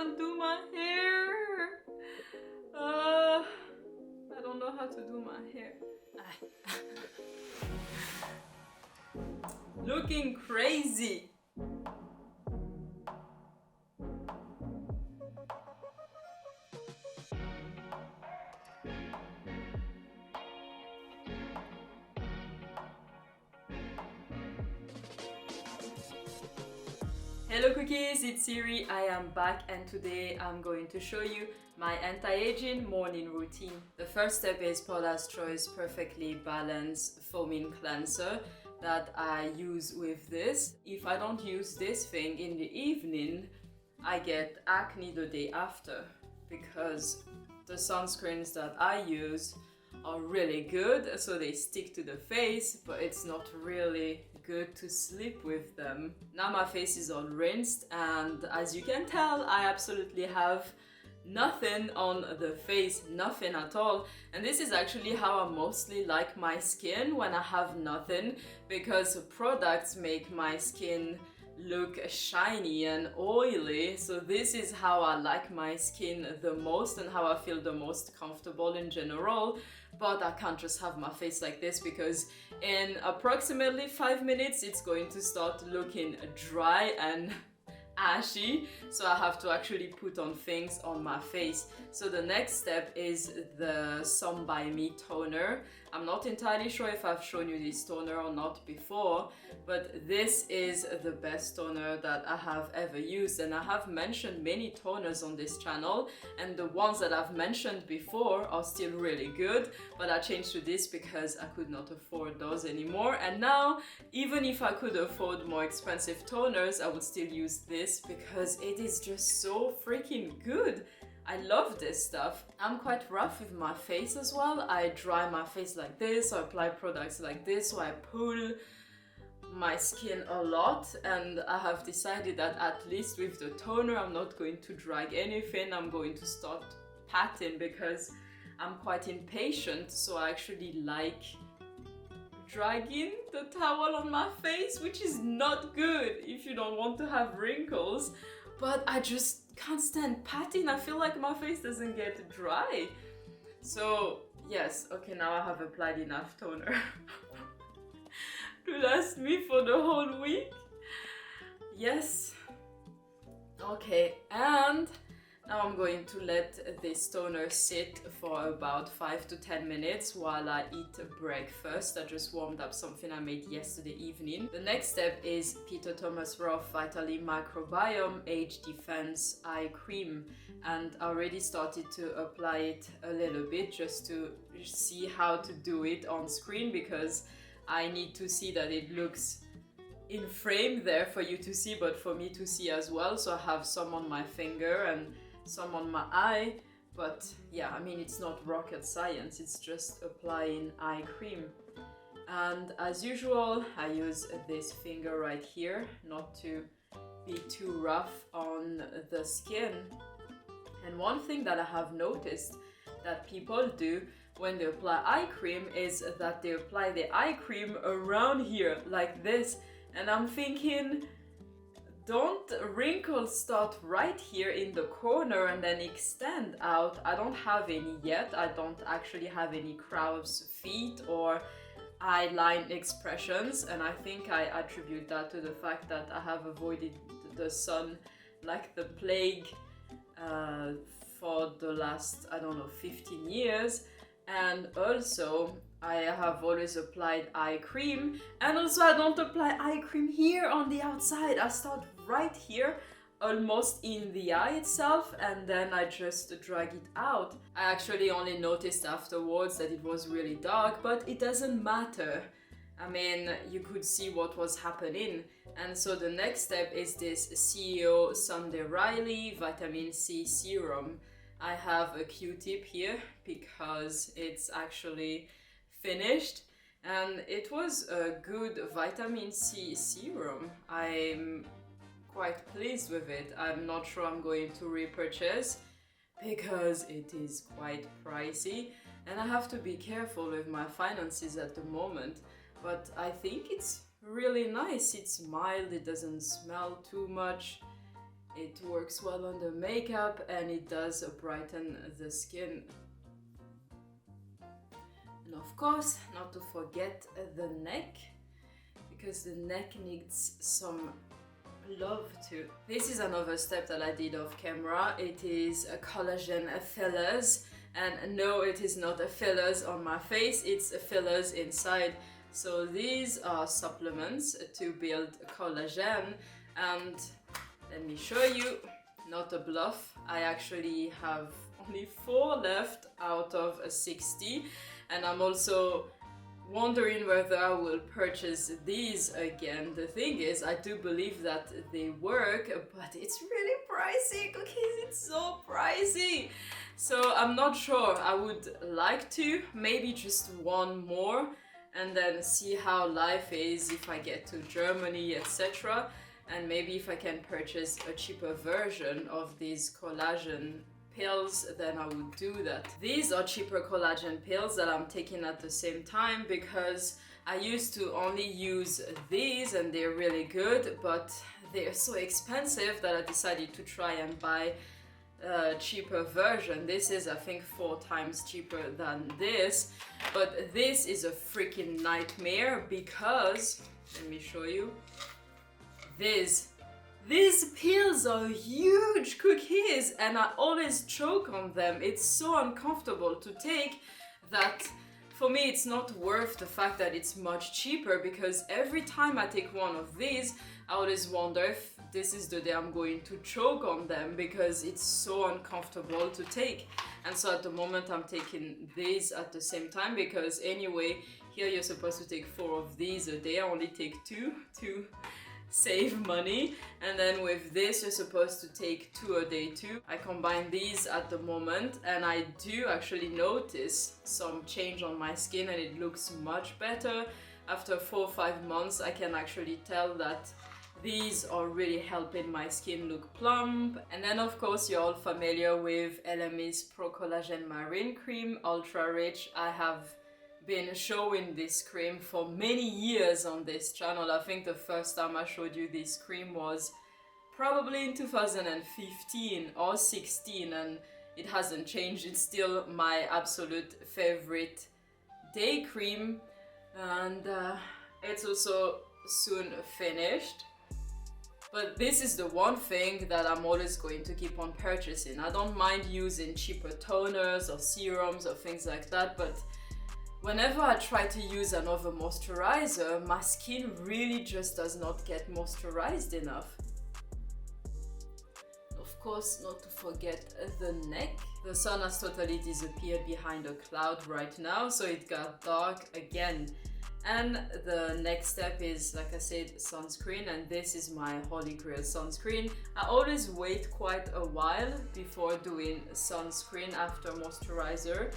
can't do my hair. I don't know how to do my hair. Looking crazy. Hello cookies, it's Siri. I am back and today I'm going to show you my anti-aging morning routine. The first step is Paula's Choice Perfectly Balanced Foaming Cleanser that I use with this. If I don't use this thing in the evening, I get acne the day after because the sunscreens that I use are really good, so they stick to the face, but it's not really good to sleep with them. Now my face is all rinsed, and as you can tell, I absolutely have nothing on the face, nothing at all. And this is actually how I mostly like my skin, when I have nothing, because products make my skin look shiny and oily. So this is how I like my skin the most and how I feel the most comfortable in general. But I can't just have my face like this because in approximately 5 minutes it's going to start looking dry and ashy, so I have to actually put on things on my face. So the next step is the Some by Me toner. I'm not entirely sure if I've shown you this toner or not before, but this is the best toner that I have ever used, and I have mentioned many toners on this channel, and the ones that I've mentioned before are still really good, but I changed to this because I could not afford those anymore. And now, even if I could afford more expensive toners, I would still use this because it is just so freaking good. I love this stuff. I'm quite rough with my face as well. I dry my face like this, I apply products like this, so I pull my skin a lot, and I have decided that at least with the toner I'm not going to drag anything. I'm going to start patting because I'm quite impatient, so I actually like dragging the towel on my face, which is not good if you don't want to have wrinkles, but I just can't stand patting. I feel like my face doesn't get dry. So yes, okay, now I have applied enough toner to last me for the whole week. Yes. Okay, and now I'm going to let this toner sit for about 5 to 10 minutes while I eat breakfast. I just warmed up something I made yesterday evening. The next step is Peter Thomas Roth Vitally Microbiome Age Defense Eye Cream, and I already started to apply it a little bit just to see how to do it on screen, because I need to see that it looks in frame there for you to see, but for me to see as well. So I have some on my finger and some on my eye, but yeah, I mean, it's not rocket science, it's just applying eye cream. And as usual, I use this finger right here not to be too rough on the skin. And one thing that I have noticed that people do when they apply eye cream is that they apply the eye cream around here like this, and I'm thinking, don't wrinkles start right here in the corner and then extend out? I don't have any yet. I don't actually have any crow's feet or eyeline expressions, and I think I attribute that to the fact that I have avoided the sun like the plague for the last, I don't know, 15 years. And also I have always applied eye cream, and also I don't apply eye cream here on the outside. I start right here, almost in the eye itself, and then I just drag it out. I actually only noticed afterwards that it was really dark, but it doesn't matter. I mean, you could see what was happening. And so the next step is this CEO Sunday Riley Vitamin C Serum. I have a Q-tip here because it's actually finished, and it was a good vitamin C serum. I'm quite pleased with it. I'm not sure I'm going to repurchase because it is quite pricey, and I have to be careful with my finances at the moment, but I think it's really nice. It's mild, it doesn't smell too much, It works well under makeup and it does brighten the skin. And of course, not to forget the neck, because the neck needs some love too. This is another step that I did off camera. It is a collagen fillers, and no, it is not a fillers on my face, it's a fillers inside. So these are supplements to build collagen, and let me show you, not a bluff, I actually have only 4 left out of 60, and I'm also wondering whether I will purchase these again. The thing is, I do believe that they work, but it's really pricey, cookies, it's so pricey. So I'm not sure. I would like to, maybe just one more, and then see how life is if I get to Germany, etc. And maybe if I can purchase a cheaper version of these collagen pills, then I would do that. These are cheaper collagen pills that I'm taking at the same time, because I used to only use these and they're really good, but they're so expensive that I decided to try and buy a cheaper version. This is, I think, 4 times cheaper than this, but this is a freaking nightmare because, let me show you, these pills are huge, cookies, and I always choke on them. It's so uncomfortable to take that for me it's not worth the fact that it's much cheaper, because every time I take one of these, I always wonder if this is the day I'm going to choke on them, because it's so uncomfortable to take. And so at the moment I'm taking these at the same time, because anyway, here you're supposed to take 4 of these a day. I only take 2 to save money, and then with this you're supposed to take 2 a day too. I combine these at the moment, and I do actually notice some change on my skin, and it looks much better. After 4 or 5 months I can actually tell that these are really helping my skin look plump. And then of course you're all familiar with Elemis Pro-Collagen Marine Cream, ultra rich. I have been showing this cream for many years on this channel. I think the first time I showed you this cream was probably in 2015 or 16, and it hasn't changed. It's still my absolute favorite day cream, and it's also soon finished. But this is the one thing that I'm always going to keep on purchasing. I don't mind using cheaper toners or serums or things like that, but whenever I try to use another moisturizer, my skin really just does not get moisturized enough. Of course, not to forget the neck. The sun has totally disappeared behind a cloud right now, so it got dark again. And the next step is, like I said, sunscreen, and this is my holy grail sunscreen. I always wait quite a while before doing sunscreen after moisturizer,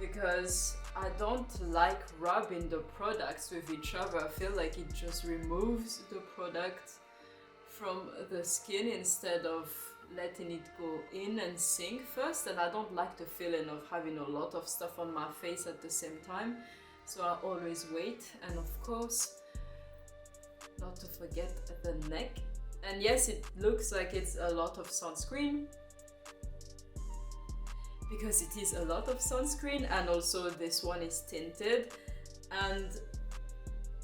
because I don't like rubbing the products with each other. I feel like it just removes the product from the skin instead of letting it go in and sink first, and I don't like the feeling of having a lot of stuff on my face at the same time. So I always wait, and of course, not to forget the neck. And yes, it looks like it's a lot of sunscreen, because it is a lot of sunscreen, and also this one is tinted, and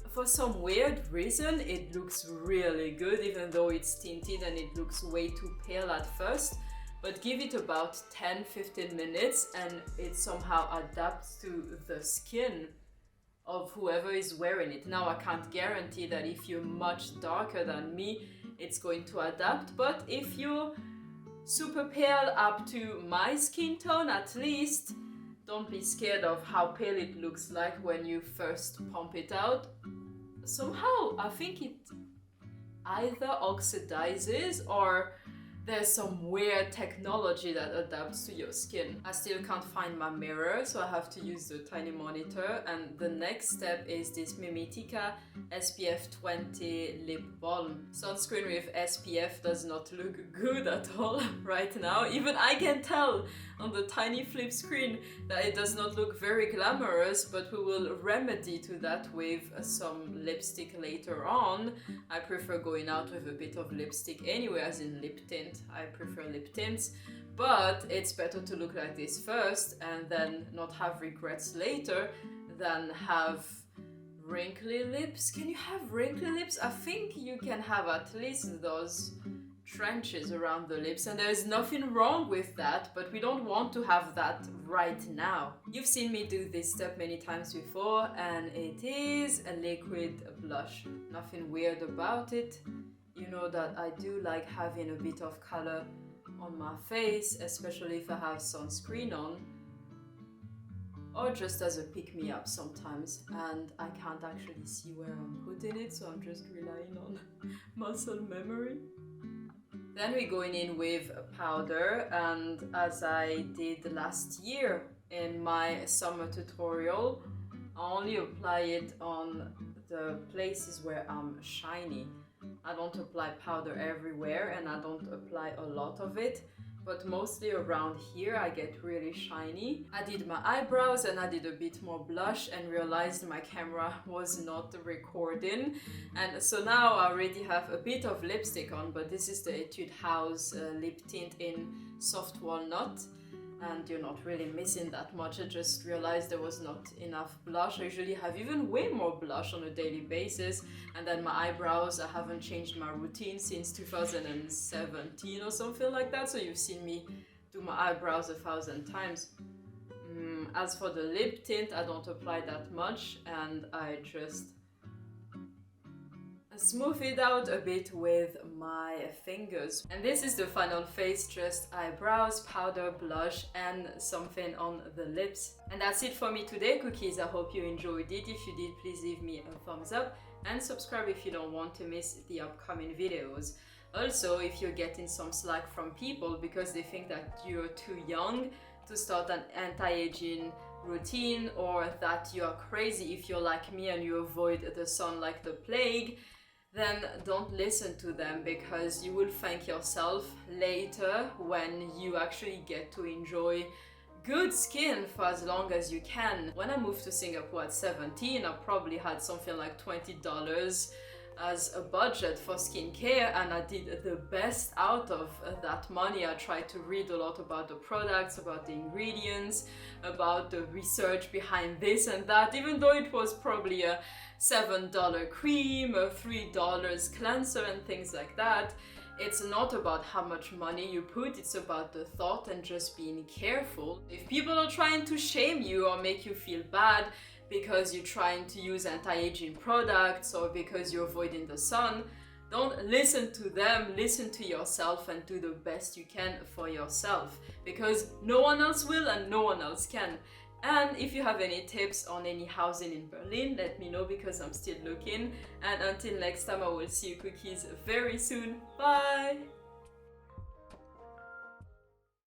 for some weird reason it looks really good even though it's tinted, and it looks way too pale at first. But give it about 10-15 minutes and it somehow adapts to the skin of whoever is wearing it. Now I can't guarantee that if you're much darker than me it's going to adapt, but if you're super pale up to my skin tone at least, don't be scared of how pale it looks like when you first pump it out. Somehow I think it either oxidizes, or there's some weird technology that adapts to your skin. I still can't find my mirror, so I have to use the tiny monitor. And the next step is this Mimitika SPF 20 lip balm. Sunscreen with SPF does not look good at all right now. Even I can tell on the tiny flip screen that it does not look very glamorous, but we will remedy to that with some lipstick later on. I prefer going out with a bit of lipstick anyway, as in lip tint. I prefer lip tints, but it's better to look like this first and then not have regrets later than have wrinkly lips. Can you have wrinkly lips? I think you can have at least those trenches around the lips, and there's nothing wrong with that, but we don't want to have that right now. You've seen me do this step many times before, and it is a liquid blush. Nothing weird about it. You know that I do like having a bit of color on my face, especially if I have sunscreen on, or just as a pick-me-up sometimes, and I can't actually see where I'm putting it, so I'm just relying on muscle memory. Then we're going in with a powder, and as I did last year in my summer tutorial, I only apply it on the places where I'm shiny. I don't apply powder everywhere, and I don't apply a lot of it, but mostly around here I get really shiny. I did my eyebrows and I did a bit more blush and realized my camera was not recording, and so now I already have a bit of lipstick on, but this is the Etude House lip tint in Soft Walnut, and you're not really missing that much. I just realized there was not enough blush. I usually have even way more blush on a daily basis. And then my eyebrows, I haven't changed my routine since 2017 or something like that, so you've seen me do my eyebrows 1,000 times. As for the lip tint, I don't apply that much, and I just smooth it out a bit with my fingers. And this is the final face, just eyebrows, powder, blush, and something on the lips. And that's it for me today, cookies. I hope you enjoyed it. If you did, please leave me a thumbs up and subscribe if you don't want to miss the upcoming videos. Also, if you're getting some slack from people because they think that you're too young to start an anti-aging routine, or that you are crazy if you're like me and you avoid the sun like the plague, then don't listen to them, because you will thank yourself later when you actually get to enjoy good skin for as long as you can. When I moved to Singapore at 17, I probably had something like $20 as a budget for skincare, and I did the best out of that money. I tried to read a lot about the products, about the ingredients, about the research behind this and that, even though it was probably a $7 cream, a $3 cleanser and things like that. It's not about how much money you put, it's about the thought and just being careful. If people are trying to shame you or make you feel bad because you're trying to use anti-aging products or because you're avoiding the sun, don't listen to them, listen to yourself and do the best you can for yourself, because no one else will and no one else can. And if you have any tips on any housing in Berlin, let me know, because I'm still looking. And until next time, I will see you cookies very soon. Bye!